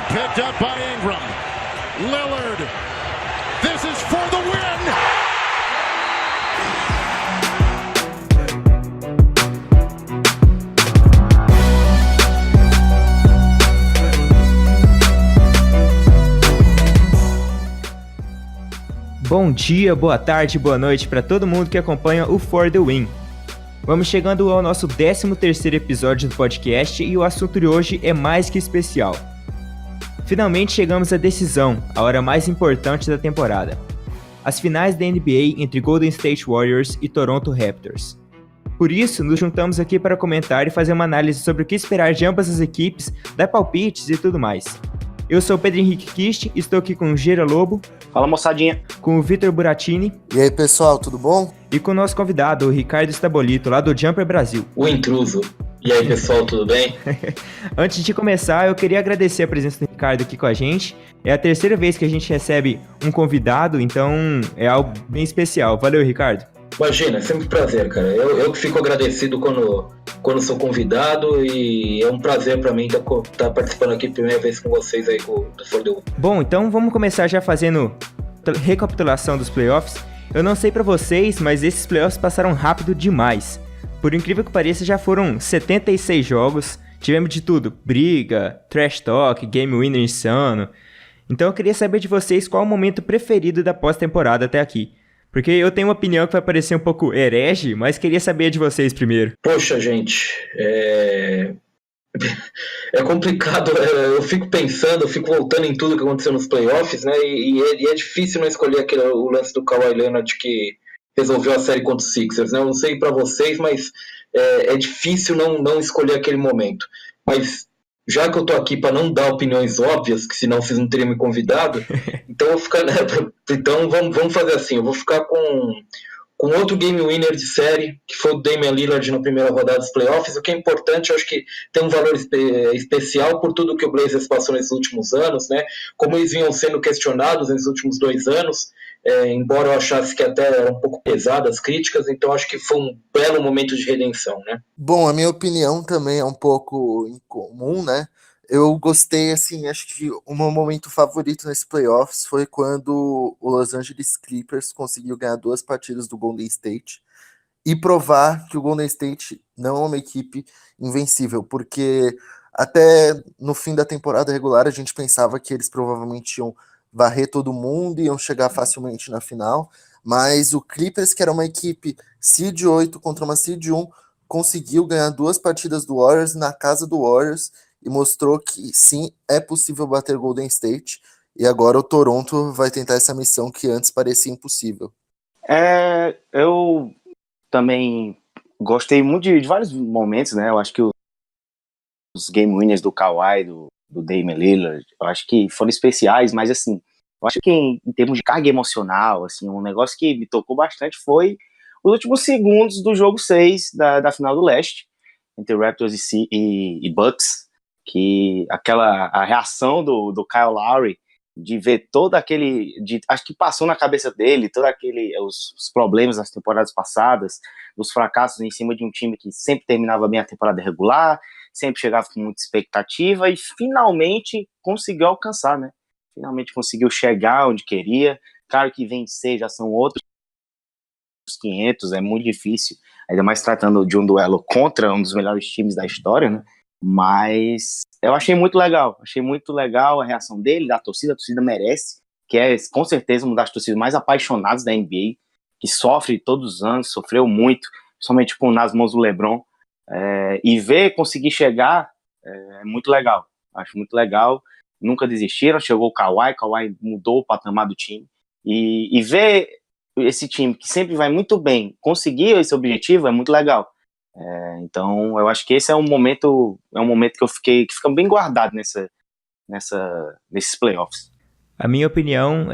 Picked up by Ingram. Lillard. This is for the win. Bom dia, boa tarde, boa noite para todo mundo que acompanha o For The Win. Vamos chegando ao nosso 13º episódio do podcast e o assunto de hoje é mais que especial. Finalmente chegamos à decisão, a hora mais importante da temporada. As finais da NBA entre Golden State Warriors e Toronto Raptors. Por isso, nos juntamos aqui para comentar e fazer uma análise sobre o que esperar de ambas as equipes, dar palpites e tudo mais. Eu sou o Pedro Henrique Kist, estou aqui com o Gera Lobo. Fala, moçadinha. Com o Vitor Buratini. E aí, pessoal, tudo bom? E com o nosso convidado, o Ricardo Stabolito, lá do Jumper Brasil. O intruso. E aí, pessoal, tudo bem? Antes de começar, eu queria agradecer a presença do Ricardo aqui com a gente. É a terceira vez que a gente recebe um convidado, então é algo bem especial. Valeu, Ricardo. Imagina, é sempre um prazer, cara. Eu que fico agradecido quando sou convidado e é um prazer pra mim estar participando aqui primeira vez com vocês aí do For The Win. Bom, então vamos começar já fazendo recapitulação dos playoffs. Eu não sei pra vocês, mas esses playoffs passaram rápido demais. Por incrível que pareça, já foram 76 jogos, tivemos de tudo, briga, trash talk, game winner insano. Então eu queria saber de vocês qual o momento preferido da pós-temporada até aqui. Porque eu tenho uma opinião que vai parecer um pouco herege, mas queria saber de vocês primeiro. Poxa, gente, é complicado, eu fico pensando, eu fico voltando em tudo que aconteceu nos playoffs, né, e é difícil não escolher o lance do Kawhi Leonard que resolveu a série contra os Sixers, né, eu não sei pra vocês, mas é difícil não escolher aquele momento, mas já que eu tô aqui para não dar opiniões óbvias, que senão vocês não teriam me convidado, então eu vou ficar, então vamos fazer assim, eu vou ficar com outro game winner de série, que foi o Damian Lillard na primeira rodada dos playoffs. O que é importante, eu acho que tem um valor especial por tudo que o Blazers passou nesses últimos anos, né? Como eles vinham sendo questionados nesses últimos 2 anos, embora eu achasse que até eram um pouco pesadas as críticas, então acho que foi um belo momento de redenção, né? Bom, a minha opinião também é um pouco incomum, né? Eu gostei, assim, acho que o meu momento favorito nesse playoffs foi quando o Los Angeles Clippers conseguiu ganhar 2 partidas do Golden State e provar que o Golden State não é uma equipe invencível, porque até no fim da temporada regular a gente pensava que eles provavelmente iam varrer todo mundo e iam chegar facilmente na final, mas o Clippers, que era uma equipe seed 8 contra uma seed 1, conseguiu ganhar 2 partidas do Warriors na casa do Warriors e mostrou que sim, é possível bater Golden State, e agora o Toronto vai tentar essa missão que antes parecia impossível. Eu também gostei muito de vários momentos, né? Eu acho que os game winners do Kawhi, do Damian Lillard, eu acho que foram especiais, mas assim, eu acho que em termos de carga emocional, assim, um negócio que me tocou bastante foi os últimos segundos do jogo 6 da final do leste, entre Raptors e Bucks, que a reação do Kyle Lowry, de ver todo aquele, acho que passou na cabeça dele, os problemas das temporadas passadas, os fracassos em cima de um time que sempre terminava bem a temporada regular, sempre chegava com muita expectativa e finalmente conseguiu alcançar, né? Finalmente conseguiu chegar onde queria. Claro que vencer já são outros 500, é muito difícil, ainda mais tratando de um duelo contra um dos melhores times da história, né? Mas eu achei muito legal a reação dele, da torcida. A torcida merece, que é com certeza uma das torcidas mais apaixonadas da NBA, que sofre todos os anos, sofreu muito, principalmente nas mãos do LeBron, e ver conseguir chegar é muito legal, acho muito legal. Nunca desistiram, chegou o Kawhi mudou o patamar do time, e ver esse time que sempre vai muito bem conseguir esse objetivo é muito legal. Então eu acho que esse é um momento que fica bem guardado nesses playoffs. A minha opinião,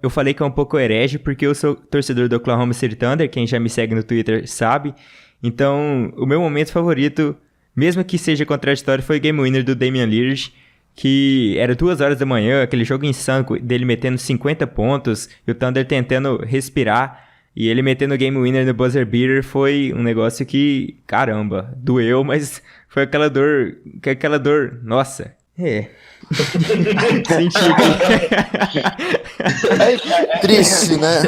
eu falei que é um pouco herege porque eu sou torcedor do Oklahoma City Thunder, quem já me segue no Twitter sabe. Então o meu momento favorito, mesmo que seja contraditório, foi o game winner do Damian Lillard, que era 2 horas da manhã, aquele jogo insano dele metendo 50 pontos e o Thunder tentando respirar. E ele metendo o game winner no buzzer beater foi um negócio que, caramba, doeu, mas foi aquela dor, nossa. Senti Triste, né?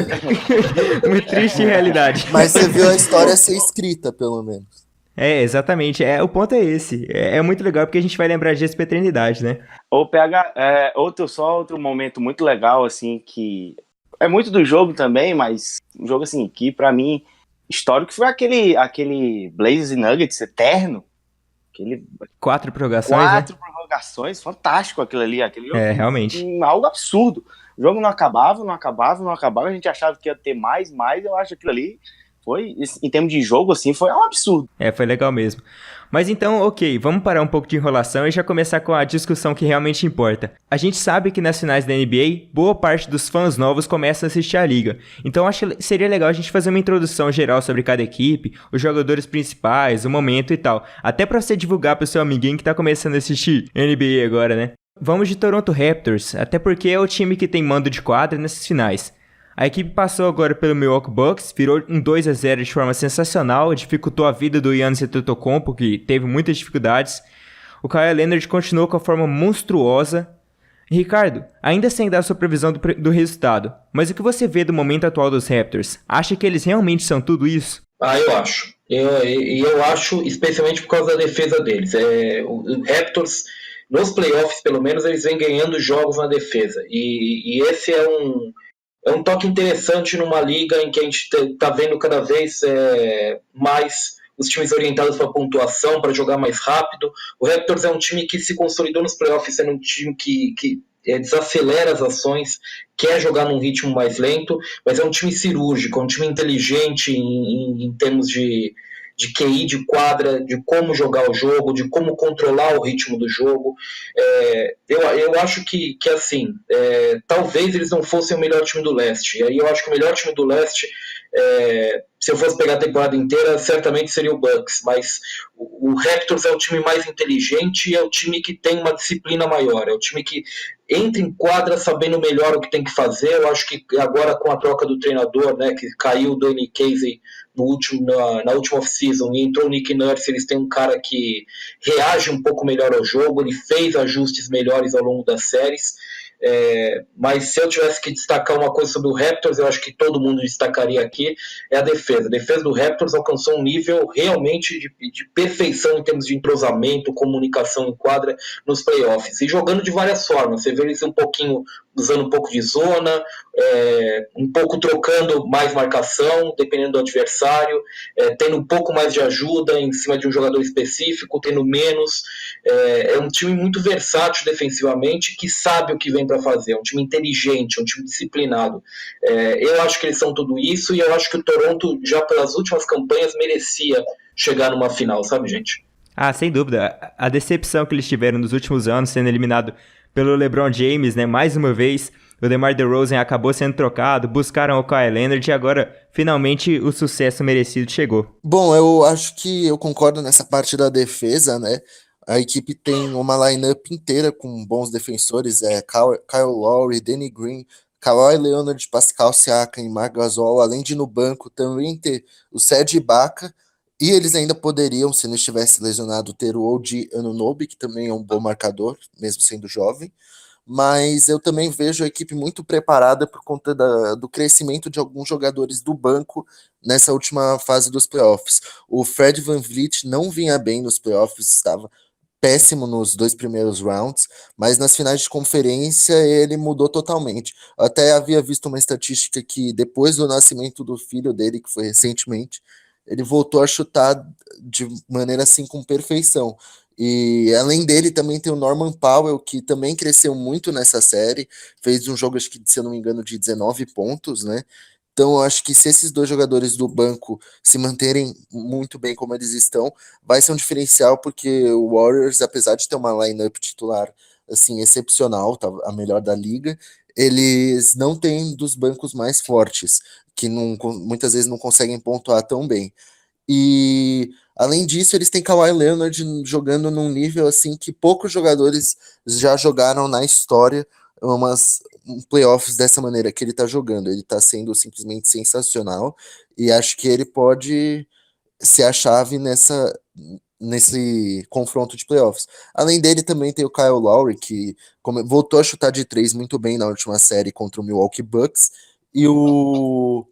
que... Muito triste realidade. Mas você viu a história ser escrita, pelo menos. É, exatamente. O ponto é esse. É muito legal porque a gente vai lembrar disso pra eternidade, né? Ô, PH, outro momento muito legal, assim, que é muito do jogo também, mas um jogo, assim, que pra mim, histórico, foi aquele Blazers e Nuggets eterno. Aquele 4 prorrogações, né? 4 prorrogações, fantástico aquilo ali. Aquele jogo, Realmente. algo absurdo. O jogo não acabava, a gente achava que ia ter mais, eu acho que aquilo ali foi, em termos de jogo, assim, foi um absurdo. Foi legal mesmo. Mas então, ok, vamos parar um pouco de enrolação e já começar com a discussão que realmente importa. A gente sabe que nas finais da NBA, boa parte dos fãs novos começam a assistir a liga. Então acho que seria legal a gente fazer uma introdução geral sobre cada equipe, os jogadores principais, o momento e tal. Até pra você divulgar pro seu amiguinho que tá começando a assistir NBA agora, né? Vamos de Toronto Raptors, até porque é o time que tem mando de quadra nessas finais. A equipe passou agora pelo Milwaukee Bucks, virou um 2-0 de forma sensacional, dificultou a vida do Giannis Antetokounmpo, que teve muitas dificuldades. O Kawhi Leonard continuou com a forma monstruosa. Ricardo, ainda sem dar sua previsão do resultado, mas o que você vê do momento atual dos Raptors? Acha que eles realmente são tudo isso? Eu acho. Eu acho, especialmente por causa da defesa deles. O Raptors, nos playoffs, pelo menos, eles vêm ganhando jogos na defesa. E esse é um toque interessante numa liga em que a gente está vendo cada vez mais os times orientados para pontuação, para jogar mais rápido. O Raptors é um time que se consolidou nos playoffs sendo um time que desacelera as ações, quer jogar num ritmo mais lento, mas é um time cirúrgico, é um time inteligente em termos de QI, de quadra, de como jogar o jogo, de como controlar o ritmo do jogo. Eu acho que assim, talvez eles não fossem o melhor time do leste. E aí eu acho que o melhor time do leste, se eu fosse pegar a temporada inteira, certamente seria o Bucks. Mas o Raptors é o time mais inteligente e é o time que tem uma disciplina maior. É o time que entra em quadra sabendo melhor o que tem que fazer. Eu acho que agora com a troca do treinador, né, que caiu o Dwayne Casey na última off-season e entrou o Nick Nurse, eles têm um cara que reage um pouco melhor ao jogo, ele fez ajustes melhores ao longo das séries. Mas se eu tivesse que destacar uma coisa sobre o Raptors, eu acho que todo mundo destacaria aqui, é a defesa. A defesa do Raptors alcançou um nível realmente de perfeição em termos de entrosamento, comunicação em quadra nos playoffs, e jogando de várias formas. Você vê eles usando um pouco de zona, um pouco trocando mais marcação, dependendo do adversário, tendo um pouco mais de ajuda em cima de um jogador específico, tendo menos. É um time muito versátil defensivamente, que sabe o que vem para fazer, é um time inteligente, é um time disciplinado. Eu acho que eles são tudo isso, e eu acho que o Toronto, já pelas últimas campanhas, merecia chegar numa final, sabe, gente? Sem dúvida. A decepção que eles tiveram nos últimos anos, sendo eliminado pelo LeBron James, né, mais uma vez, o DeMar DeRozan acabou sendo trocado, buscaram o Kawhi Leonard e agora, finalmente, o sucesso merecido chegou. Bom, eu acho que eu concordo nessa parte da defesa, né? A equipe tem uma lineup inteira com bons defensores, Kyle Lowry, Danny Green, Kawhi Leonard, Pascal Siakam e Marc Gasol, além de no banco também ter o Serge Ibaka, e eles ainda poderiam, se não estivesse lesionado, ter o OG Anunoby, que também é um bom marcador, mesmo sendo jovem. Mas eu também vejo a equipe muito preparada por conta do crescimento de alguns jogadores do banco nessa última fase dos playoffs. O Fred VanVleet não vinha bem nos playoffs, estava péssimo nos 2 primeiros rounds, mas nas finais de conferência ele mudou totalmente. Eu até havia visto uma estatística que depois do nascimento do filho dele, que foi recentemente, ele voltou a chutar de maneira assim com perfeição. E além dele também tem o Norman Powell, que também cresceu muito nessa série, fez um jogo, acho que se eu não me engano, de 19 pontos, né? Então eu acho que se esses dois jogadores do banco se manterem muito bem como eles estão, vai ser um diferencial, porque o Warriors, apesar de ter uma lineup titular assim excepcional, tá, a melhor da liga, eles não têm dos bancos mais fortes, que muitas vezes não conseguem pontuar tão bem. E além disso, eles têm Kawhi Leonard jogando num nível assim que poucos jogadores já jogaram na história playoffs dessa maneira que ele tá jogando. Ele tá sendo simplesmente sensacional, e acho que ele pode ser a chave nesse confronto de playoffs. Além dele, também tem o Kyle Lowry, que voltou a chutar de 3 muito bem na última série contra o Milwaukee Bucks, e o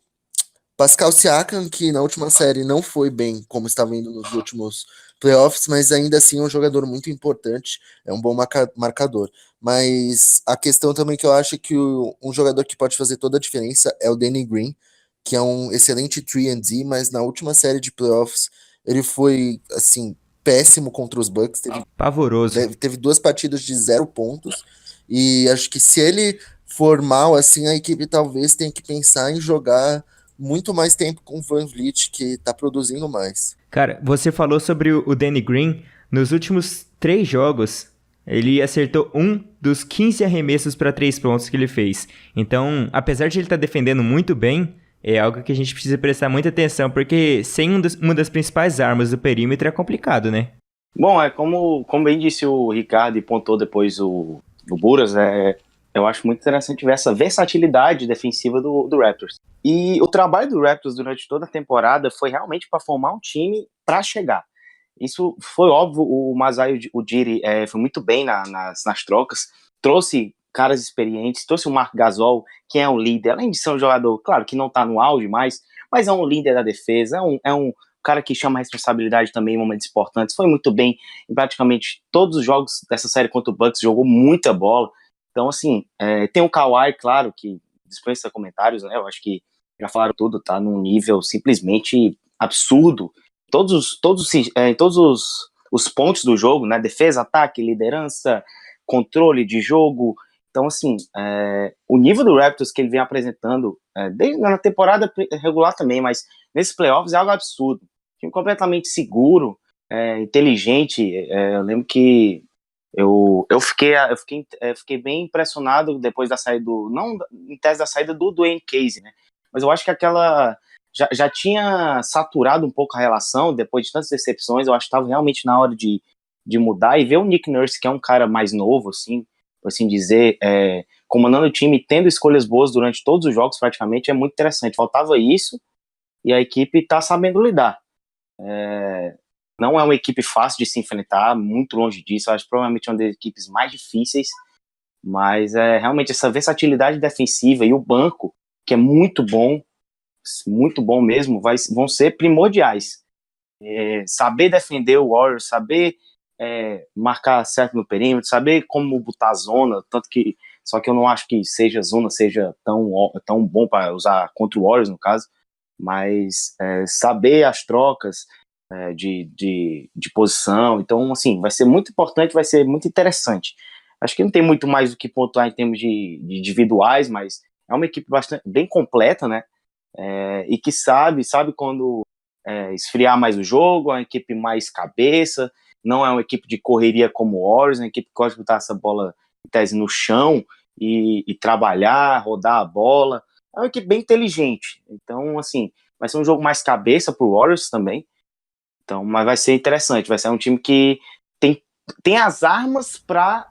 Pascal Siakam, que na última série não foi bem como estava indo nos últimos playoffs, mas ainda assim é um jogador muito importante, é um bom marcador. Mas a questão também que eu acho que um jogador que pode fazer toda a diferença é o Danny Green, que é um excelente 3&D, mas na última série de playoffs ele foi, assim, péssimo contra os Bucks, Pavoroso. teve 2 partidas de 0 pontos, e acho que se ele for mal, assim, a equipe talvez tenha que pensar em jogar muito mais tempo com o VanVleet, que tá produzindo mais. Cara, você falou sobre o Danny Green. Nos últimos 3 jogos, ele acertou um dos 15 arremessos para 3 pontos que ele fez. Então, apesar de ele estar defendendo muito bem, é algo que a gente precisa prestar muita atenção, porque sem uma das principais armas do perímetro é complicado, né? Bom, como bem disse o Ricardo e pontuou depois o Buras, eu acho muito interessante ver essa versatilidade defensiva do Raptors. E o trabalho do Raptors durante toda a temporada foi realmente para formar um time para chegar. Isso foi óbvio, o Masai Ujiri foi muito bem nas trocas, trouxe caras experientes, trouxe o Marc Gasol, que é um líder, além de ser um jogador, claro, que não está no auge mais, mas é um líder da defesa, é um cara que chama a responsabilidade também em momentos importantes, foi muito bem em praticamente todos os jogos dessa série contra o Bucks, jogou muita bola. Então, assim, tem o Kawhi, claro, que dispensa comentários, né? Eu acho que já falaram tudo, tá num nível simplesmente absurdo. Em todos os pontos do jogo, né? Defesa, ataque, liderança, controle de jogo. Então, assim, o nível do Raptors que ele vem apresentando, desde na temporada regular também, mas nesses playoffs é algo absurdo. Time completamente seguro, inteligente. Eu lembro que eu fiquei bem impressionado depois da saída não em tese da saída do Dwayne Casey, né? Mas eu acho que aquela já tinha saturado um pouco a relação depois de tantas decepções. Eu acho que estava realmente na hora de mudar, e ver o Nick Nurse, que é um cara mais novo, assim, por assim dizer, comandando o time, tendo escolhas boas durante todos os jogos praticamente, é muito interessante. Faltava isso, e a equipe está sabendo lidar. Não é uma equipe fácil de se enfrentar, muito longe disso. Eu acho que provavelmente é uma das equipes mais difíceis, mas realmente essa versatilidade defensiva e o banco, que é muito bom mesmo, vão ser primordiais. Saber defender o Warriors, saber marcar certo no perímetro, saber como botar a zona, só que eu não acho que a zona seja tão bom para usar contra o Warriors, no caso, mas saber as trocas de posição. Então, assim, vai ser muito importante, vai ser muito interessante. Acho que não tem muito mais o que pontuar em termos de individuais, mas é uma equipe bem completa, né? E que sabe quando esfriar mais o jogo, é uma equipe mais cabeça, não é uma equipe de correria como o Warriors, é uma equipe que gosta de botar essa bola em tese no chão e trabalhar, rodar a bola. É uma equipe bem inteligente. Então, assim, vai ser um jogo mais cabeça pro Warriors também. Então, mas vai ser interessante, vai ser um time que tem as armas para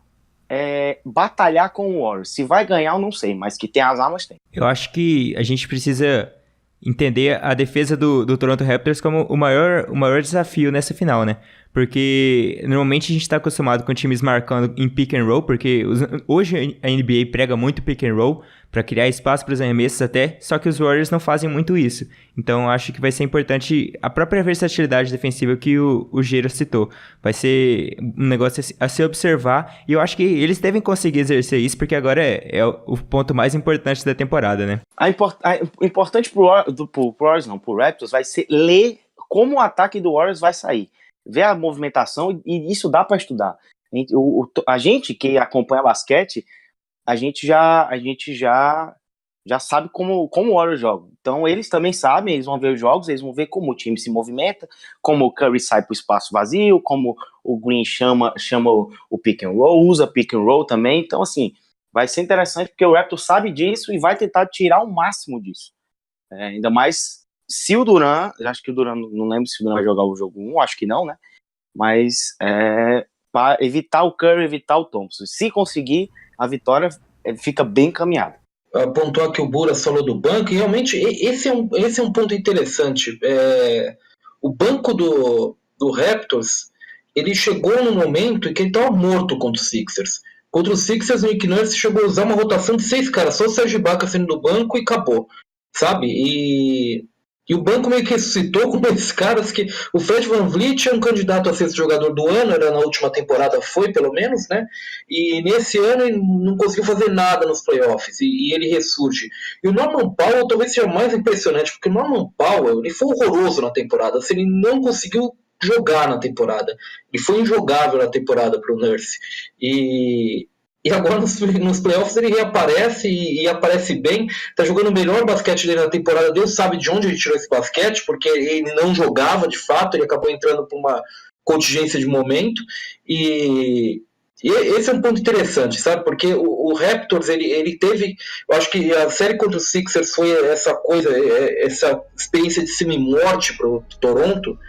batalhar com o Warriors. Se vai ganhar, eu não sei, mas que tem as armas, tem. Eu acho que a gente precisa entender a defesa do Toronto Raptors como o maior desafio nessa final, né? Porque normalmente a gente está acostumado com times marcando em pick and roll, porque hoje a NBA prega muito pick and roll para criar espaço para os arremessos até, só que os Warriors não fazem muito isso. Então acho que vai ser importante a própria versatilidade defensiva que o Gero citou. Vai ser um negócio a se observar, e eu acho que eles devem conseguir exercer isso, porque agora é o ponto mais importante da temporada, né? Importante pro Raptors vai ser ler como o ataque do Warriors vai sair. Ver a movimentação, e isso dá para estudar. A gente que acompanha basquete, a gente já sabe como o Warriors joga. Então eles também sabem, eles vão ver os jogos, eles vão ver como o time se movimenta, como o Curry sai para o espaço vazio, como o Green chama o pick and roll, usa pick and roll também. Então, assim, vai ser interessante, porque o Raptors sabe disso e vai tentar tirar o máximo disso. Ainda mais se o Durant, acho que o Durant, não lembro se o Durant vai jogar o jogo 1, acho que não, né? Mas para evitar o Curry, evitar o Thompson. Se conseguir, a vitória fica bem encaminhada. Pontuar que o Buras falou do banco, e realmente esse é um ponto interessante. O banco do Raptors, ele chegou num momento em que ele estava morto contra os Sixers. Contra os Sixers, o Nick Nurse chegou a usar uma rotação de 6 caras, só o Serge Ibaka saindo do banco e acabou, sabe? E o banco meio que ressuscitou com esses caras que... O Fred VanVleet é um candidato a ser jogador do ano, era na última temporada, foi pelo menos, né? E nesse ano ele não conseguiu fazer nada nos playoffs, e ele ressurge. E o Norman Powell talvez seja mais impressionante, porque o Norman Powell ele foi horroroso na temporada, assim, ele não conseguiu jogar na temporada. Ele foi injogável na temporada para o Nurse. E agora nos playoffs ele reaparece e aparece bem. Tá jogando o melhor basquete dele na temporada. Deus sabe de onde ele tirou esse basquete, porque ele não jogava de fato. Ele acabou entrando por uma contingência de momento. E esse é um ponto interessante, sabe? Porque o Raptors, ele teve... Eu acho que a série contra os Sixers foi essa coisa, essa experiência de semi-morte para o Toronto,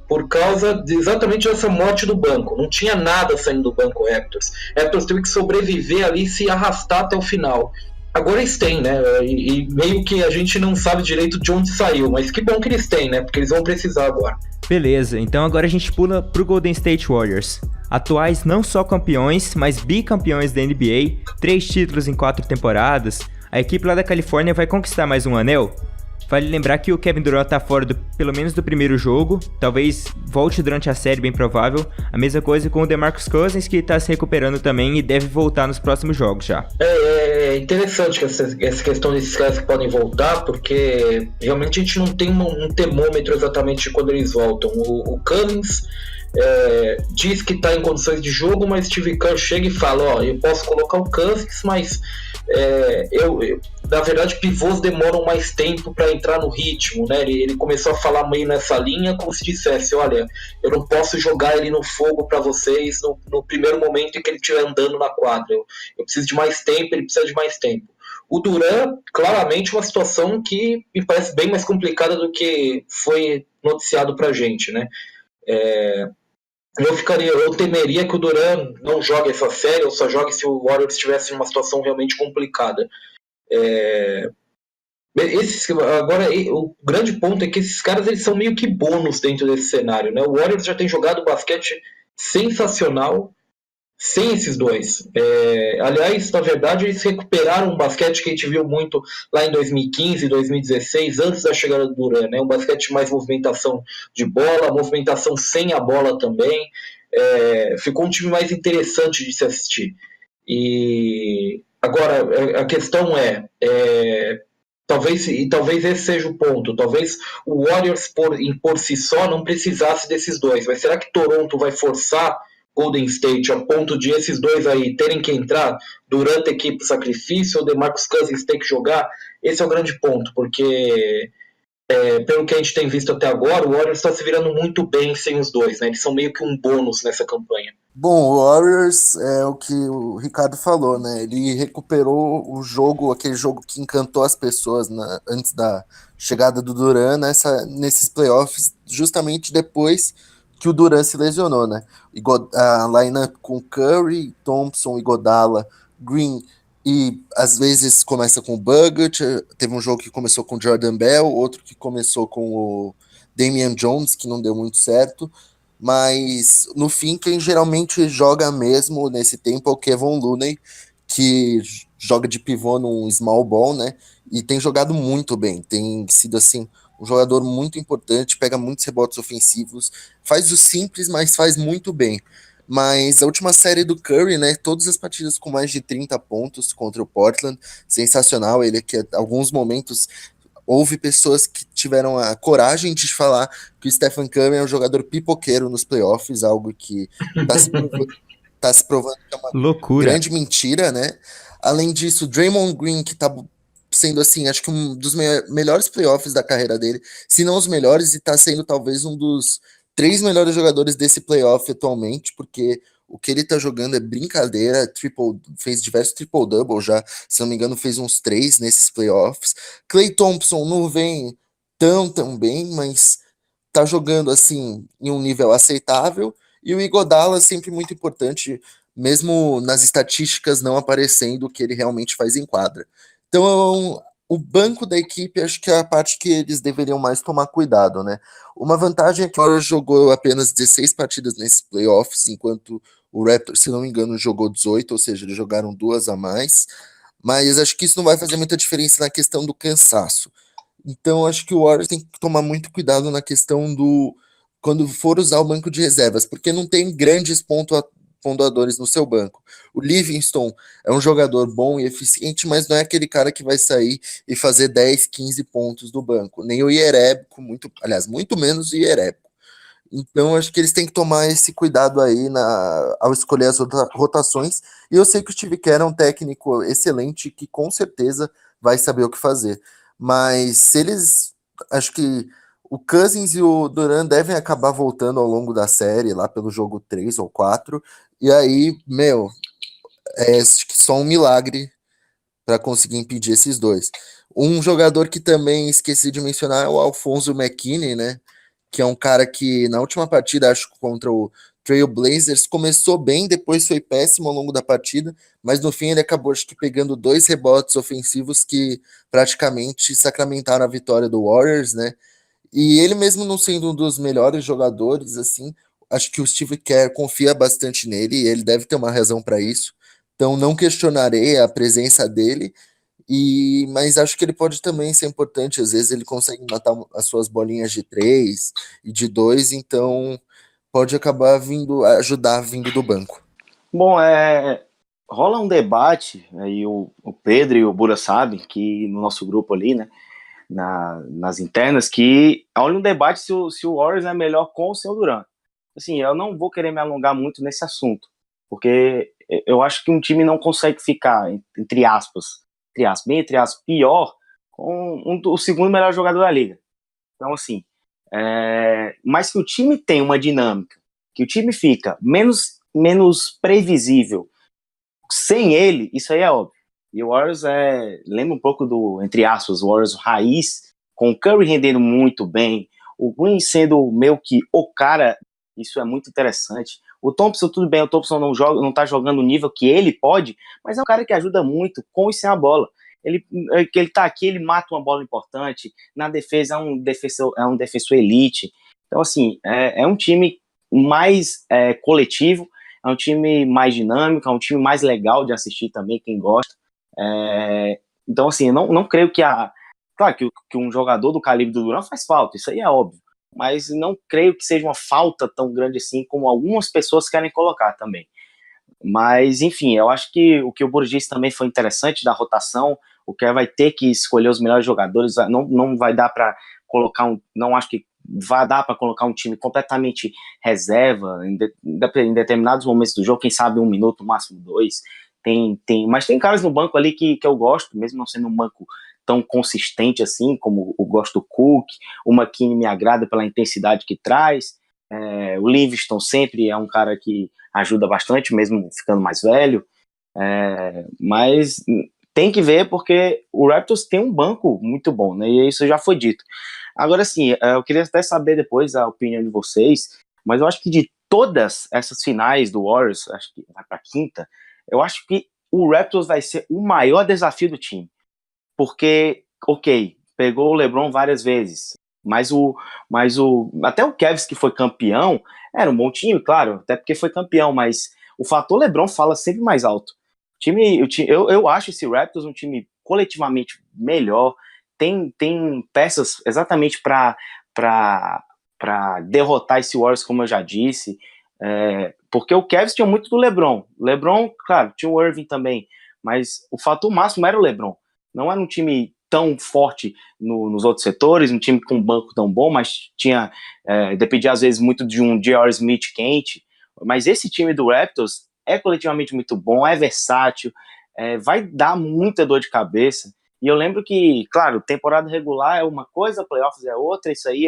por causa exatamente dessa morte do banco. Não tinha nada saindo do banco Raptors. Raptors teve que sobreviver ali e se arrastar até o final. Agora eles têm, né? E meio que a gente não sabe direito de onde saiu, mas que bom que eles têm, né? Porque eles vão precisar agora. Beleza, então agora a gente pula pro Golden State Warriors. Atuais não só campeões, mas bicampeões da NBA, 3 títulos em 4 temporadas. A equipe lá da Califórnia vai conquistar mais um anel? Vale lembrar que o Kevin Durant tá fora pelo menos do primeiro jogo, talvez volte durante a série, bem provável. A mesma coisa com o DeMarcus Cousins, que tá se recuperando também e deve voltar nos próximos jogos já. É interessante essa questão desses caras que podem voltar, porque realmente a gente não tem um termômetro exatamente de quando eles voltam. O Cousins diz que está em condições de jogo, mas Steve Kerr chega e fala, eu posso colocar o Cousins, mas na verdade pivôs demoram mais tempo para entrar no ritmo, né? Ele começou a falar meio nessa linha, como se dissesse, olha, eu não posso jogar ele no fogo para vocês no primeiro momento em que ele estiver andando na quadra, eu preciso de mais tempo, ele precisa de mais tempo. O Durant, claramente, uma situação que me parece bem mais complicada do que foi noticiado pra gente, né? Eu temeria que o Durant não jogue essa série, ou só jogue se o Warriors estivesse em uma situação realmente complicada. Agora, o grande ponto é que esses caras eles são meio que bônus dentro desse cenário, né? O Warriors já tem jogado basquete sensacional sem esses dois. Aliás, na verdade, eles recuperaram um basquete que a gente viu muito lá em 2015, 2016, antes da chegada do Durant, né? Um basquete de mais movimentação de bola, movimentação sem a bola também. Ficou um time mais interessante de se assistir. E agora, a questão talvez esse seja o ponto. Talvez o Warriors, por si só, não precisasse desses dois. Mas será que Toronto vai forçar Golden State a ponto de esses dois aí terem que entrar durante a equipe sacrifício ou DeMarcus Cousins ter que jogar? Esse é o grande ponto, porque pelo que a gente tem visto até agora, o Warriors está se virando muito bem sem os dois, né? Eles são meio que um bônus nessa campanha. Bom, o Warriors é o que o Ricardo falou, né? Ele recuperou o jogo, aquele jogo que encantou as pessoas antes da chegada do Durant nesses playoffs, justamente depois que o Durant se lesionou, né? A lineup com Curry, Thompson, Iguodala, Green e às vezes começa com o Bogut. Teve um jogo que começou com o Jordan Bell, outro que começou com o Damian Jones, que não deu muito certo. Mas no fim, quem geralmente joga mesmo nesse tempo é o Kevon Looney, que joga de pivô num small ball, né? E tem jogado muito bem, tem sido assim um jogador muito importante, pega muitos rebotes ofensivos, faz o simples, mas faz muito bem. Mas a última série do Curry, né, todas as partidas com mais de 30 pontos contra o Portland, sensacional, ele que alguns momentos houve pessoas que tiveram a coragem de falar que o Stephen Curry é um jogador pipoqueiro nos playoffs, algo que tá se provando que é uma grande mentira, né? Além disso, Draymond Green, que tá sendo, assim, acho que um dos melhores playoffs da carreira dele, se não os melhores, e tá sendo talvez um dos 3 melhores jogadores desse playoff atualmente, porque o que ele tá jogando é brincadeira, fez diversos triple-double já, se não me engano fez uns 3 nesses playoffs. Klay Thompson não vem tão bem, mas tá jogando, assim, em um nível aceitável, e o Iguodala sempre muito importante, mesmo nas estatísticas não aparecendo o que ele realmente faz em quadra. Então, o banco da equipe, acho que é a parte que eles deveriam mais tomar cuidado, né? Uma vantagem é que o Warriors jogou apenas 16 partidas nesses playoffs, enquanto o Raptors, se não me engano, jogou 18, ou seja, eles jogaram 2 a mais. Mas acho que isso não vai fazer muita diferença na questão do cansaço. Então, acho que o Warriors tem que tomar muito cuidado na questão do quando for usar o banco de reservas, porque não tem grandes pontuadores no seu banco. O Livingston é um jogador bom e eficiente, mas não é aquele cara que vai sair e fazer 10, 15 pontos do banco. Nem o Ierebco, muito menos o Ierebco. Então, acho que eles têm que tomar esse cuidado aí ao escolher as rotações. E eu sei que o Steve Kerr é um técnico excelente que com certeza vai saber o que fazer. Mas se eles. Acho que o Cousins e o Durant devem acabar voltando ao longo da série, lá pelo jogo 3 ou 4. E aí, acho que só um milagre para conseguir impedir esses dois. Um jogador que também esqueci de mencionar é o Alfonso McKinney, né? Que é um cara que na última partida, acho que contra o Trail Blazers, começou bem, depois foi péssimo ao longo da partida, mas no fim ele acabou, acho que pegando 2 rebotes ofensivos que praticamente sacramentaram a vitória do Warriors, né? E ele mesmo não sendo um dos melhores jogadores, assim, acho que o Steve Kerr confia bastante nele e ele deve ter uma razão para isso. Então não questionarei a presença dele, mas acho que ele pode também ser importante. Às vezes ele consegue matar as suas bolinhas de 3 e de 2, então pode acabar ajudar vindo do banco. Bom, rola um debate, aí o Pedro e o Bura sabem, que no nosso grupo ali, né, nas internas, que olha um debate se o Warriors é melhor com ou sem o Durant. Assim, eu não vou querer me alongar muito nesse assunto, porque eu acho que um time não consegue ficar, entre aspas, pior com o segundo melhor jogador da liga. Então, assim, mas que o time tem uma dinâmica, que o time fica menos previsível sem ele, isso aí é óbvio. E o Warriors lembra um pouco do, entre aspas, o Warriors raiz, com o Curry rendendo muito bem, o Green sendo meio que o cara, isso é muito interessante. O Thompson, tudo bem, o Thompson não tá jogando o nível que ele pode, mas é um cara que ajuda muito com e sem a bola. Ele tá aqui, ele mata uma bola importante, na defesa é um defensor elite. Então, assim, é um time mais coletivo, é um time mais dinâmico, é um time mais legal de assistir também, quem gosta. Então, assim, eu não creio que claro que um jogador do calibre do Durant faz falta, isso aí é óbvio, mas não creio que seja uma falta tão grande assim como algumas pessoas querem colocar também. Mas, enfim, eu acho que o Buru disse também foi interessante da rotação. O Kerr vai ter que escolher os melhores jogadores, não vai dar para colocar não acho que vai dar para colocar um time completamente reserva em determinados momentos do jogo, quem sabe 1 minuto, máximo 2. Mas tem caras no banco ali que eu gosto, mesmo não sendo um banco tão consistente assim, como eu gosto do Cook. O McKinney me agrada pela intensidade que traz. O Livingston sempre é um cara que ajuda bastante, mesmo ficando mais velho. Mas tem que ver, porque o Raptors tem um banco muito bom, né? E isso já foi dito. Agora, sim, eu queria até saber depois a opinião de vocês, mas eu acho que de todas essas finais do Warriors, acho que vai para quinta, eu acho que o Raptors vai ser o maior desafio do time. Porque, ok, pegou o LeBron várias vezes, mas até o Cavs, que foi campeão, era um bom time, claro, até porque foi campeão, mas o fator LeBron fala sempre mais alto. Eu acho esse Raptors um time coletivamente melhor, tem peças exatamente para derrotar esse Warriors, como eu já disse, porque o Cavs tinha muito do LeBron. LeBron, claro, tinha o Irving também, mas o fator máximo era o LeBron. Não era um time tão forte nos outros setores, um time com um banco tão bom, mas dependia às vezes muito de um J.R. Smith quente. Mas esse time do Raptors é coletivamente muito bom, é versátil, vai dar muita dor de cabeça. E eu lembro que, claro, temporada regular é uma coisa, playoffs é outra, isso aí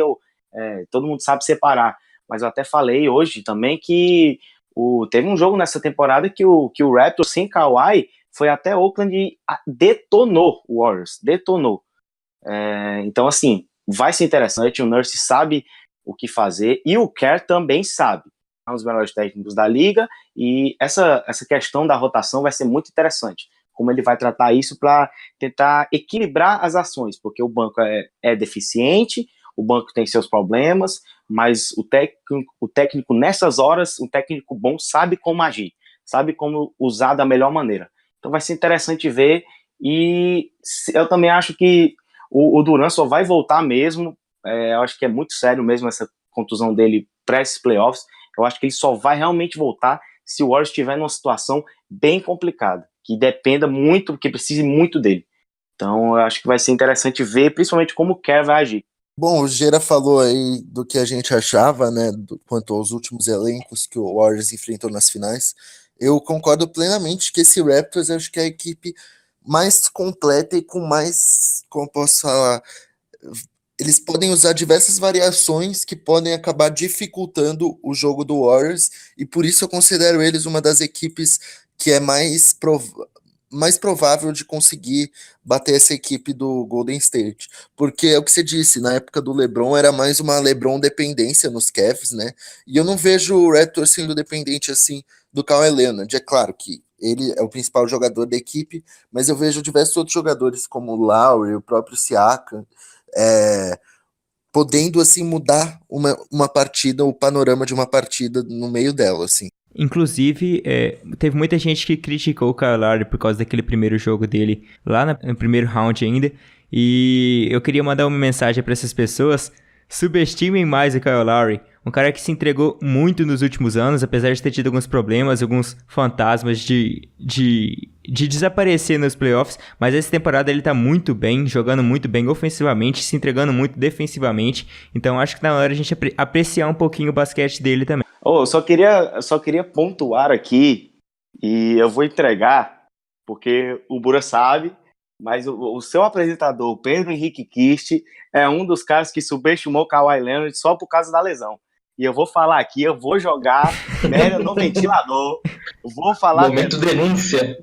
todo mundo sabe separar. Mas eu até falei hoje também que teve um jogo nessa temporada que o Raptors sem Kawhi foi até Oakland e detonou o Warriors, detonou. Então, assim, vai ser interessante, o Nurse sabe o que fazer e o Kerr também sabe. É um dos melhores técnicos da liga e essa questão da rotação vai ser muito interessante, como ele vai tratar isso para tentar equilibrar as ações, porque o banco é deficiente, o banco tem seus problemas, mas o técnico nessas horas, um técnico bom sabe como agir, sabe como usar da melhor maneira. Então vai ser interessante ver, e eu também acho que o Durant só vai voltar mesmo, eu acho que é muito sério mesmo essa contusão dele para esses playoffs. Eu acho que ele só vai realmente voltar se o Warriors estiver numa situação bem complicada, que dependa muito, que precise muito dele. Então eu acho que vai ser interessante ver, principalmente como o Kerr vai agir. Bom, o Gera falou aí do que a gente achava, né, quanto aos últimos elencos que o Warriors enfrentou nas finais. Eu concordo plenamente que esse Raptors acho que é a equipe mais completa e com mais, como posso falar, eles podem usar diversas variações que podem acabar dificultando o jogo do Warriors, e por isso eu considero eles uma das equipes que é mais provável de conseguir bater essa equipe do Golden State. Porque é o que você disse, na época do LeBron era mais uma LeBron dependência nos Cavs, né? E eu não vejo o Raptors sendo dependente assim do Kawhi Leonard. É claro que ele é o principal jogador da equipe, mas eu vejo diversos outros jogadores como o Lowry, o próprio Siakam, podendo assim mudar uma partida, o panorama de uma partida no meio dela, assim. Inclusive, teve muita gente que criticou o Kyle Lowry por causa daquele primeiro jogo dele, lá no primeiro round ainda, e eu queria mandar uma mensagem para essas pessoas: subestimem mais o Kyle Lowry, um cara que se entregou muito nos últimos anos, apesar de ter tido alguns problemas, alguns fantasmas de desaparecer nos playoffs, mas essa temporada ele tá muito bem, jogando muito bem ofensivamente, se entregando muito defensivamente, então acho que tá na hora a gente apreciar um pouquinho o basquete dele também. Eu só queria pontuar aqui, e eu vou entregar, porque o Bura sabe, mas o seu apresentador, Pedro Henrique Kist, é um dos caras que subestimou o Kawhi Leonard só por causa da lesão. E eu vou falar aqui, eu vou jogar merda no ventilador, vou falar... Momento denúncia.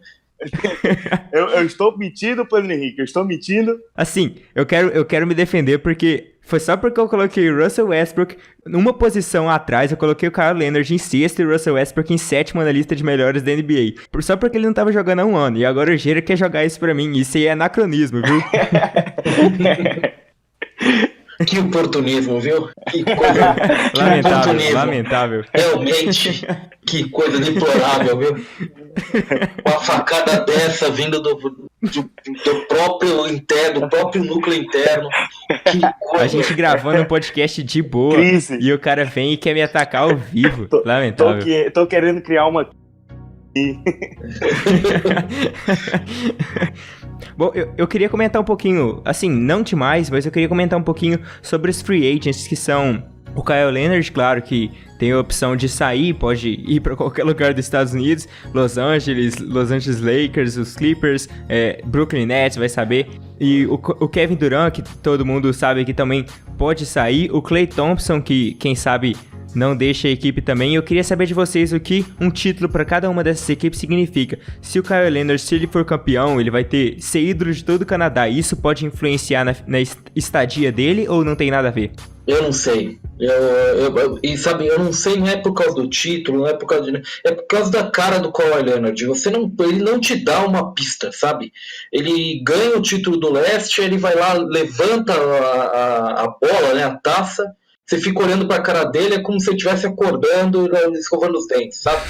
Eu estou mentindo, Pedro Henrique, eu estou mentindo. Assim, eu quero me defender porque foi só porque eu coloquei o Russell Westbrook numa posição atrás, eu coloquei o Kyle Leonard em sexto e o Russell Westbrook em sétimo na lista de melhores da NBA. Só porque ele não tava jogando há um ano, e agora o Gera quer jogar isso pra mim, isso aí é anacronismo, viu? Que oportunismo, viu? Que coisa. Lamentável. Realmente, que coisa deplorável, viu? Uma facada dessa vindo do próprio interno, do próprio núcleo interno. Que coisa. A gente gravando um podcast de boa, Crise. E o cara vem e quer me atacar ao vivo. Lamentável. Tô querendo criar uma... Bom, eu queria comentar um pouquinho, assim, não demais, mas eu queria comentar um pouquinho sobre os free agents, que são o Kyle Leonard, claro que tem a opção de sair, pode ir para qualquer lugar dos Estados Unidos, Los Angeles Lakers, os Clippers, Brooklyn Nets, vai saber. E o Kevin Durant, que todo mundo sabe que também pode sair, o Klay Thompson, que quem sabe não deixa a equipe também. Eu queria saber de vocês o que um título para cada uma dessas equipes significa. Se o Kyle Leonard, se ele for campeão, ele vai ser ídolo de todo o Canadá. Isso pode influenciar na estadia dele ou não tem nada a ver? Eu não sei. E sabe, eu não sei, não é por causa do título, não é por causa é por causa da cara do Kawhi Leonard. Ele não te dá uma pista, sabe? Ele ganha o título do leste, ele vai lá, levanta a bola, né, a taça. Você fica olhando pra cara dele, é como se ele estivesse acordando e escovando os dentes, sabe?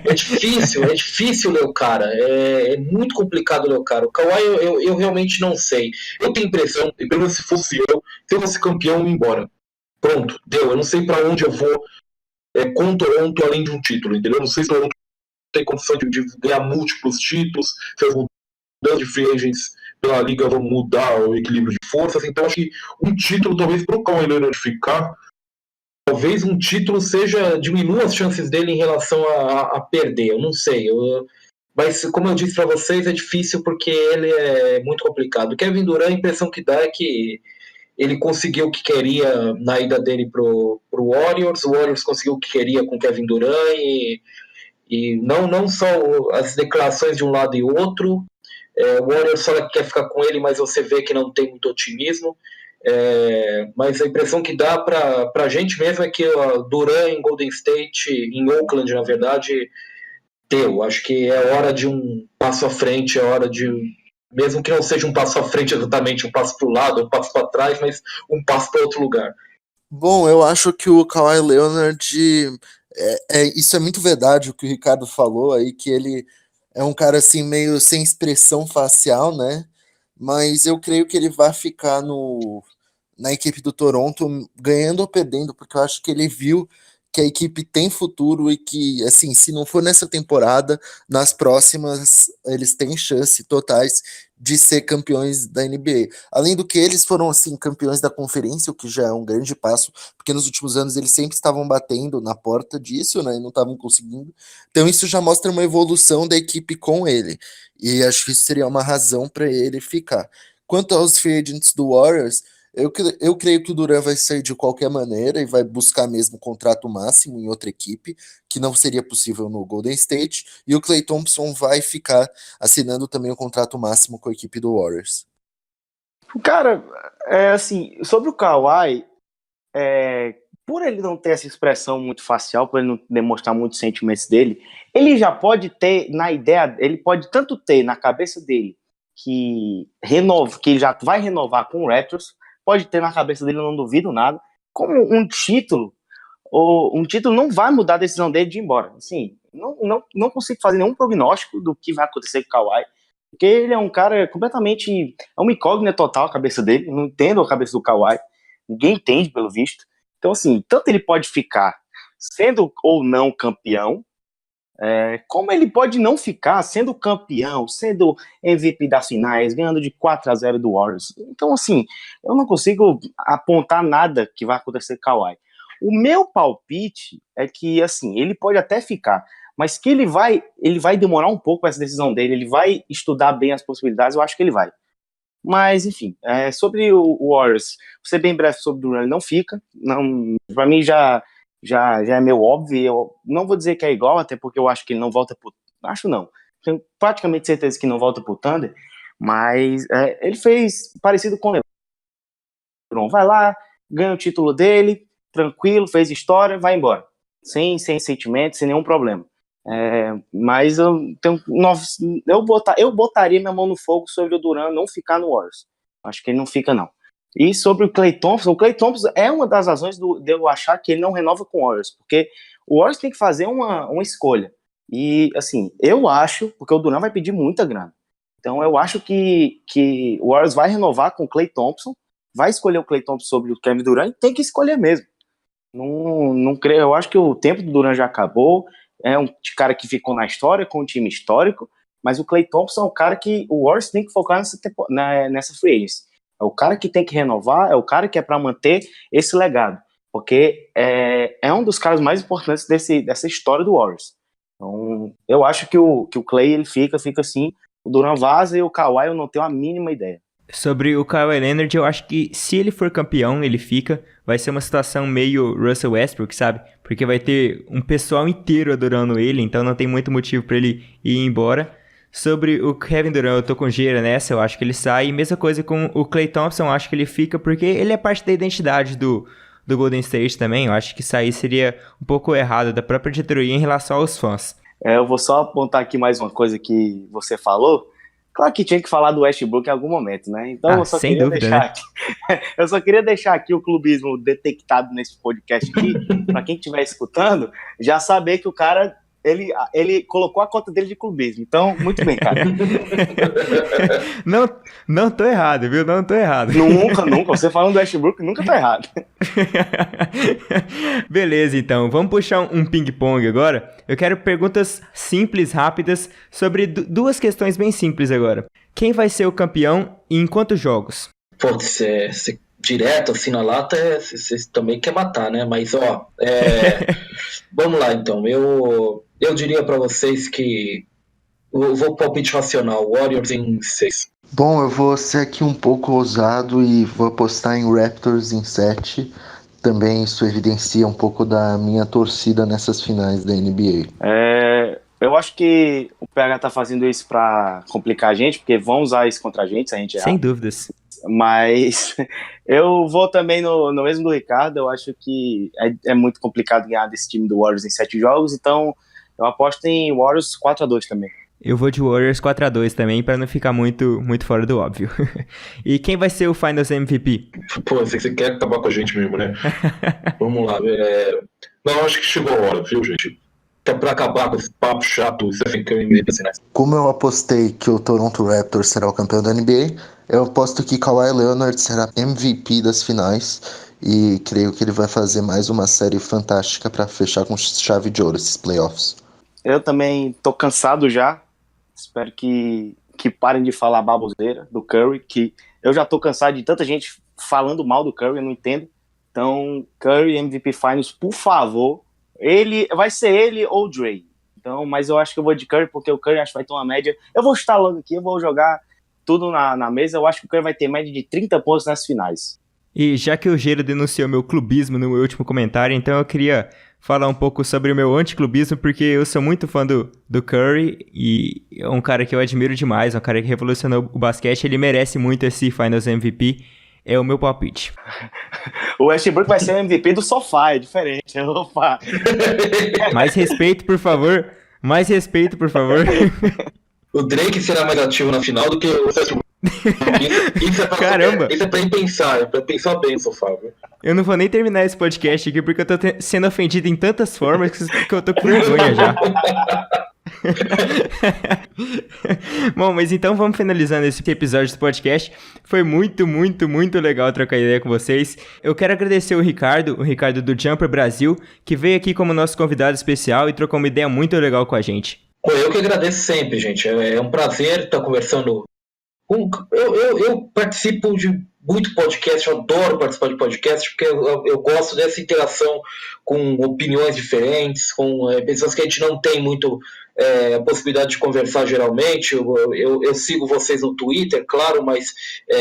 É difícil ler o cara. É muito complicado ler o cara. O Kawhi, eu realmente não sei. Eu tenho impressão, pelo menos se fosse se eu fosse campeão, eu ia embora. Pronto, deu. Eu não sei pra onde eu vou com Toronto além de um título, entendeu? Eu não sei se Toronto tem condição de ganhar múltiplos títulos, se as mudanças de free agents pela liga vão mudar o equilíbrio de forças. Então acho que um título, talvez pro Kawhi Leonard ficar, talvez um título diminua as chances dele em relação a perder, eu não sei. Mas como eu disse para vocês, é difícil porque ele é muito complicado. O Kevin Durant, a impressão que dá é que ele conseguiu o que queria na ida dele pro Warriors, o Warriors conseguiu o que queria com o Kevin Durant, e não só as declarações de um lado e outro. O Warriors só quer ficar com ele, mas você vê que não tem muito otimismo. Mas a impressão que dá pra gente mesmo é que Durant em Golden State, em Oakland, na verdade, Eu acho que é hora de um passo à frente, é hora de, mesmo que não seja um passo à frente exatamente, um passo para o lado, um passo para trás, mas um passo para outro lugar. Bom, eu acho que o Kawhi Leonard, isso é muito verdade o que o Ricardo falou aí, que ele é um cara assim meio sem expressão facial, né? Mas eu creio que ele vai ficar na equipe do Toronto, ganhando ou perdendo, porque eu acho que ele viu que a equipe tem futuro e que, assim, se não for nessa temporada, nas próximas eles têm chance totais de ser campeões da NBA. Além do que eles foram, assim, campeões da conferência, o que já é um grande passo, porque nos últimos anos eles sempre estavam batendo na porta disso, né, e não estavam conseguindo. Então isso já mostra uma evolução da equipe com ele, e acho que isso seria uma razão para ele ficar. Quanto aos free agents do Warriors, eu creio que o Duran vai sair de qualquer maneira e vai buscar mesmo o contrato máximo em outra equipe, que não seria possível no Golden State, e o Klay Thompson vai ficar assinando também o contrato máximo com a equipe do Warriors. Cara, assim, sobre o Kawhi, por ele não ter essa expressão muito facial, por ele não demonstrar muitos sentimentos dele, ele já pode ter na ideia, ele pode tanto ter na cabeça dele que ele já vai renovar com o Raptors, pode ter na cabeça dele, eu não duvido nada, como um título não vai mudar a decisão dele de ir embora. Assim, não consigo fazer nenhum prognóstico do que vai acontecer com o Kawhi, porque ele é um cara completamente, é uma incógnita total a cabeça dele, não entendo a cabeça do Kawhi, ninguém entende pelo visto. Então, assim, tanto ele pode ficar sendo ou não campeão, como ele pode não ficar sendo campeão, sendo MVP das finais, ganhando de 4-0 do Warriors. Então, assim, eu não consigo apontar nada que vai acontecer com o Kawhi. O meu palpite é que, assim, ele pode até ficar, mas que ele vai demorar um pouco essa decisão dele, ele vai estudar bem as possibilidades, eu acho que ele vai. Mas, enfim, sobre o Warriors, vou ser bem breve sobre o Durant, ele não fica, para mim já é meio óbvio, eu não vou dizer que é igual, até porque eu acho que ele não volta pro... Acho não, tenho praticamente certeza que não volta pro Thunder, mas ele fez parecido com o LeBron, vai lá, ganha o título dele, tranquilo, fez história, vai embora, sem sentimento, sem nenhum problema. Mas eu botaria minha mão no fogo sobre o Durant não ficar no Warriors. Acho que ele não fica, não. E sobre o Klay Thompson é uma das razões de eu achar que ele não renova com o Warriors, porque o Warriors tem que fazer uma escolha. E, assim, eu acho, porque o Durant vai pedir muita grana. Então, eu acho que o Warriors vai renovar com o Klay Thompson, vai escolher o Klay Thompson sobre o Kevin Durant, e tem que escolher mesmo. Não creio, eu acho que o tempo do Durant já acabou, é um cara que ficou na história, com um time histórico, mas o Klay Thompson é o cara que o Warriors tem que focar nessa free agency. É o cara que tem que renovar, é o cara que é para manter esse legado, porque é um dos caras mais importantes dessa história do Warriors. Então, eu acho que o Klay ele fica assim, o Durant vaza e o Kawhi eu não tenho a mínima ideia. Sobre o Kawhi Leonard, eu acho que se ele for campeão, ele fica. Vai ser uma situação meio Russell Westbrook, sabe? Porque vai ter um pessoal inteiro adorando ele, então não tem muito motivo pra ele ir embora. Sobre o Kevin Durant, eu tô com Geira nessa, eu acho que ele sai. Mesma coisa com o Klay Thompson, eu acho que ele fica, porque ele é parte da identidade do Golden State também. Eu acho que sair seria um pouco errado da própria diretoria em relação aos fãs. Eu vou só apontar aqui mais uma coisa que você falou. Claro que tinha que falar do Westbrook em algum momento, né? Então eu só queria deixar, né? Eu só queria deixar aqui o clubismo detectado nesse podcast aqui, para quem estiver escutando, já saber que o cara, ele colocou a conta dele de clubismo. Então, muito bem, cara. Não tô errado, viu? Não tô errado. Nunca. Você falando do Westbrook, nunca tá errado. Beleza, então. Vamos puxar um ping-pong agora. Eu quero perguntas simples, rápidas, sobre duas questões bem simples agora. Quem vai ser o campeão e em quantos jogos? Pô, se direto assim na lata, você também quer matar, né? Mas, vamos lá, então. Eu diria pra vocês que eu vou palpite racional, Warriors em 6. Bom, eu vou ser aqui um pouco ousado e vou apostar em Raptors em 7. Também isso evidencia um pouco da minha torcida nessas finais da NBA. Eu acho que o PH tá fazendo isso pra complicar a gente, porque vão usar isso contra a gente, se a gente errar. Sem dúvidas. Mas eu vou também no mesmo do Ricardo. Eu acho que é muito complicado ganhar desse time do Warriors em 7 jogos, então Eu aposto em Warriors 4-2 também. Eu vou de Warriors 4-2 também, pra não ficar muito fora do óbvio. E quem vai ser o Finals MVP? Pô, você quer acabar com a gente mesmo, né? Vamos lá. Não, acho que chegou a hora, viu, gente? Até pra acabar com esse papo chato, Stephen Curry, assim, né? Como eu apostei que o Toronto Raptors será o campeão da NBA, eu aposto que Kawhi Leonard será MVP das finais e creio que ele vai fazer mais uma série fantástica para fechar com chave de ouro esses playoffs. Eu também tô cansado já. Espero que parem de falar baboseira do Curry, que eu já tô cansado de tanta gente falando mal do Curry, eu não entendo. Então, Curry MVP Finals, por favor. Vai ser ele ou o Dre. Então, mas eu acho que eu vou de Curry, porque o Curry acho que vai ter uma média. Eu vou estar logo aqui, eu vou jogar tudo na mesa. Eu acho que o Curry vai ter média de 30 pontos nas finais. E já que o Gera denunciou meu clubismo no meu último comentário, então eu queria falar um pouco sobre o meu anticlubismo, porque eu sou muito fã do Curry e é um cara que eu admiro demais, um cara que revolucionou o basquete, ele merece muito esse Finals MVP, é o meu palpite. O Westbrook vai ser o MVP do sofá, é diferente. Opa. Mais respeito, por favor. Mais respeito, por favor. O Drake será mais ativo na final do que o Westbrook. Caramba! Isso é pra pensar, bem, sofá. Eu não vou nem terminar esse podcast aqui porque eu tô sendo ofendido em tantas formas que eu tô com vergonha já. Bom, mas então vamos finalizando esse episódio do podcast. Foi muito legal trocar ideia com vocês. Eu quero agradecer o Ricardo do Jumper Brasil, que veio aqui como nosso convidado especial e trocou uma ideia muito legal com a gente. Eu que agradeço sempre, gente. É um prazer estar conversando. Eu participo de muito podcast, eu adoro participar de podcast, porque eu gosto dessa interação com opiniões diferentes, com pessoas que a gente não tem muito a possibilidade de conversar geralmente. Eu sigo vocês no Twitter, claro, mas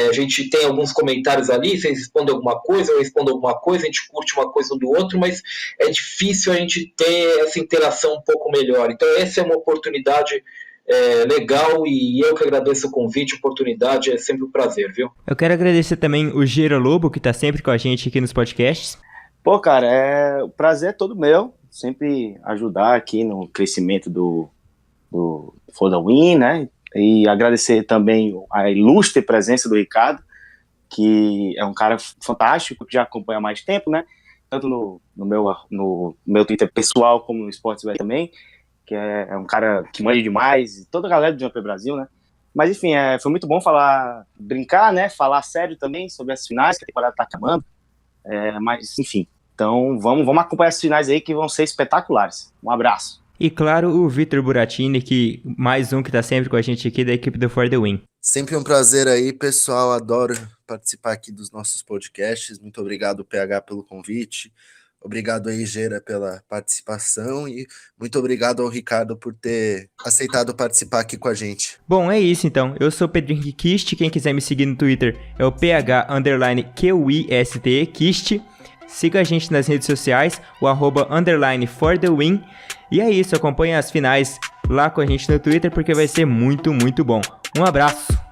a gente tem alguns comentários ali, vocês respondem alguma coisa, eu respondo alguma coisa, a gente curte uma coisa um do outro, mas é difícil a gente ter essa interação um pouco melhor. Então essa é uma oportunidade legal e eu que agradeço o convite, oportunidade, é sempre um prazer, viu? Eu quero agradecer também o Gera Lobo, que tá sempre com a gente aqui nos podcasts. Pô, cara, o prazer é todo meu, sempre ajudar aqui no crescimento do For the Win, né? E agradecer também a ilustre presença do Ricardo, que é um cara fantástico, que já acompanha há mais tempo, né? Tanto no meu Twitter pessoal como no Sportsbet também, que é um cara que manja demais, e toda a galera do Jumper Brasil, né? Mas enfim, foi muito bom brincar, né? Falar sério também sobre as finais, que a temporada tá acabando. Mas enfim, então vamos acompanhar as finais aí que vão ser espetaculares. Um abraço. E claro, o Vitor Buratini, mais um que tá sempre com a gente aqui da equipe do For the Win. Sempre um prazer aí, pessoal. Adoro participar aqui dos nossos podcasts. Muito obrigado, PH, pelo convite. Obrigado aí, Gera, pela participação e muito obrigado ao Ricardo por ter aceitado participar aqui com a gente. Bom, é isso então. Eu sou o Pedro Henrique Kist. Quem quiser me seguir no Twitter é o PH_QIST Kist. Siga a gente nas redes sociais, o @_ForTheWin. E é isso, acompanhe as finais lá com a gente no Twitter porque vai ser muito bom. Um abraço!